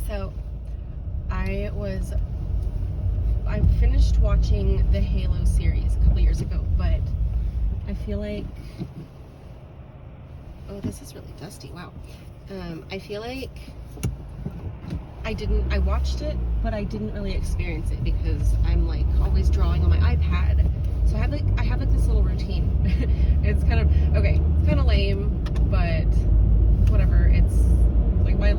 So I finished watching the Halo series a couple years ago, but I feel like, oh, this is really dusty, wow. I feel like I watched it, but I didn't really experience it because I'm like always drawing on my iPad. So I have like this little routine. It's kind of lame, but whatever. It's like my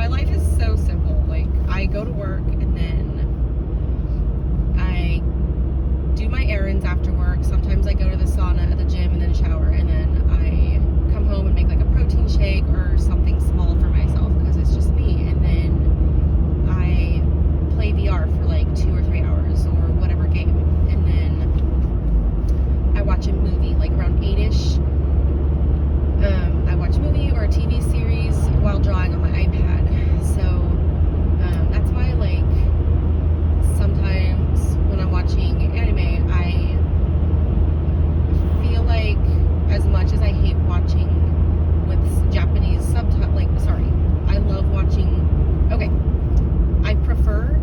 life is so simple. Like I go to work and then I do my errands after work. Sometimes I go to the sauna at the gym and then shower, and then I come home and make like a protein shake or something small for myself because it's just me. And then I play VR for like 2 or 3 hours or whatever game, and then I watch a movie like around 8ish. I watch a movie or a TV series while drawing on my iPad. So that's why, like, sometimes when I'm watching anime, I feel like, as much as I hate watching with Japanese subtitles, I love watching, I prefer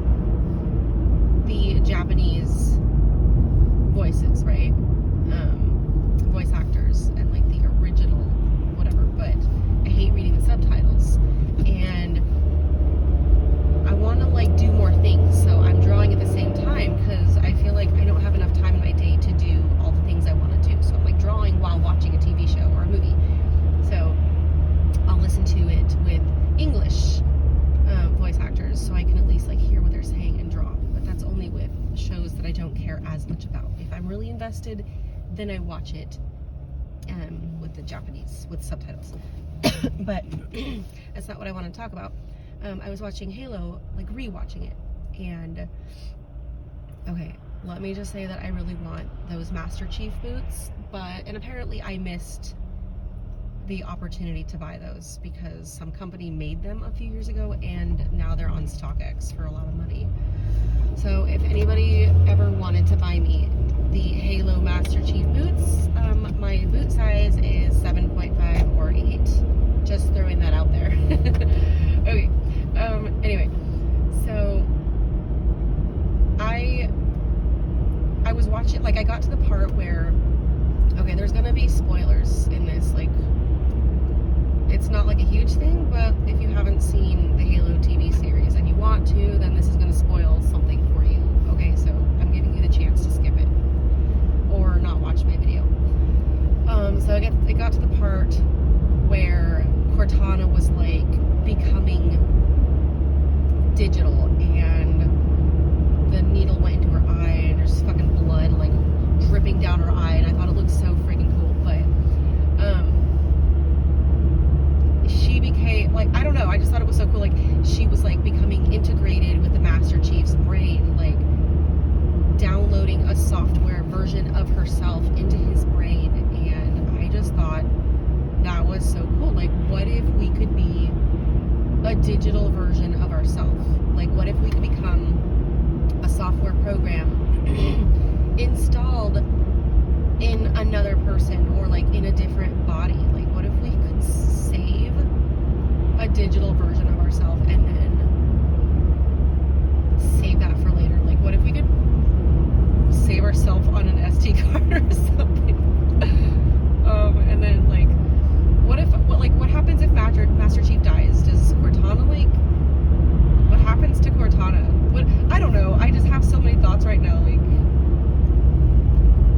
the Japanese voices, right? Voice actors and like the original whatever, but I hate reading the subtitles, and I want to like do more things, so I'm drawing at the same time because I feel like I don't have enough time in my day to do all the things I want to do. So I'm like drawing while watching a TV show or a movie, so I'll listen to it with English voice actors so I can at least like hear what they're saying and draw. But that's only with shows that I don't care as much about. If I'm really invested, then I watch it with the Japanese, with subtitles. But that's not what I want to talk about. I was watching Halo, like rewatching it, and let me just say that I really want those Master Chief boots, and apparently I missed the opportunity to buy those because some company made them a few years ago and now they're on StockX for a lot of money. So if anybody ever wanted to buy me the Halo Master Chief boots, my boot size is 7.5 or 8. Just throwing that out there. Okay. Anyway, so I was watching, like I got to the part where, there's gonna be spoilers in this, like, it's not like a huge thing, but if you haven't seen the Halo TV series and you want to, then this is gonna spoil something for you. Okay, so I'm giving you the chance to skip it or not watch my video. So it got to the part where Cortana was like becoming digital and the needle went into her eye and there's fucking blood like dripping down her eye, and I thought it looked so freaking cool. But she became like, I don't know, I just thought it was so cool. Like she was like becoming integrated with the Master Chief's brain, like downloading a software version of herself into his brain, and I just thought that was so cool. Like, what if we could be a digital version of ourselves? Like, what if we could become a software program installed in another person or like in a different body? Like, what if we could save a digital version of ourselves and then save that for later? Like, what if we could save ourselves on an SD card or something? And then like, what happens if Master Chief dies? Does Cortana, like, what happens to Cortana? I don't know. I just have so many thoughts right now. Like,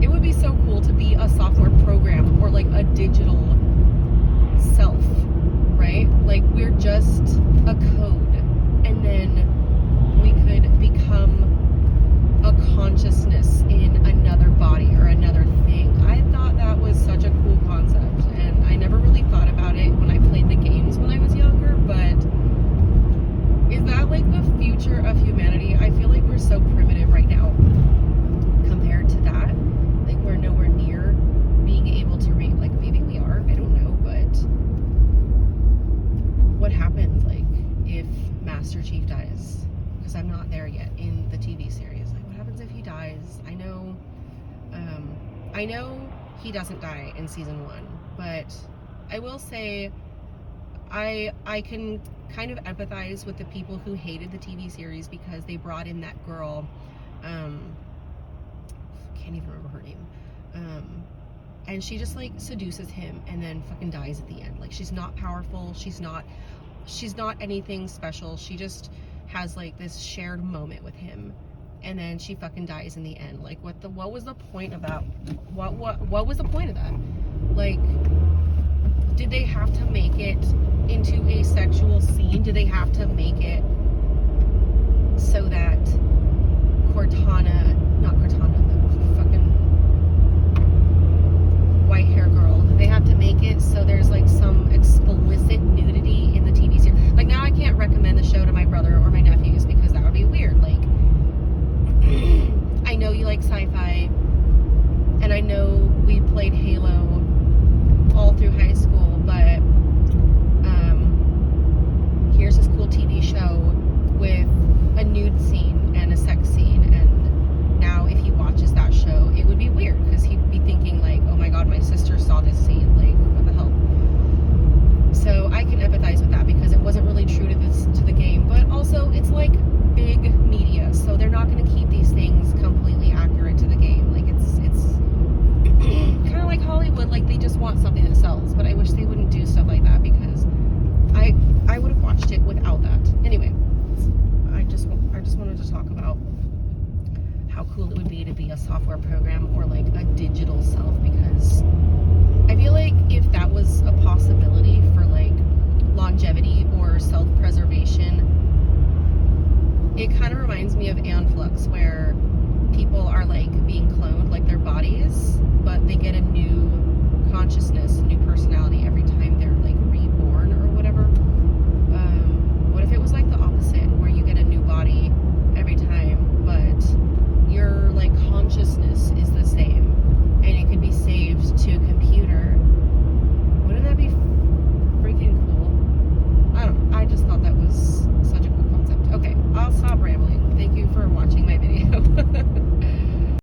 it would be so cool to be a software program or like a digital self, right? Like, we're just a code, and then we could become a consciousness in another body or another thing. I thought that was such a cool concept, and I never really thought about it when I played the games when I was younger, but is that like the future of humanity? I feel like we're so primitive right now compared to that. Like, we're nowhere near being able to read. Like, maybe we are, I don't know, but what happens like if Master Chief dies? Because I'm not there yet in the TV series. Like, what happens if he dies? I know he doesn't die in season 1, but I will say I can kind of empathize with the people who hated the TV series because they brought in that girl, can't even remember her name, and she just like seduces him and then fucking dies at the end. Like, she's not powerful, she's not anything special, she just has like this shared moment with him, and then she fucking dies in the end. Like, what was the point of that? What was the point of that? Like, did they have to make it into a sexual scene? Did they have to make it so that not Cortana, the fucking white hair girl, did they have to make it so there's like some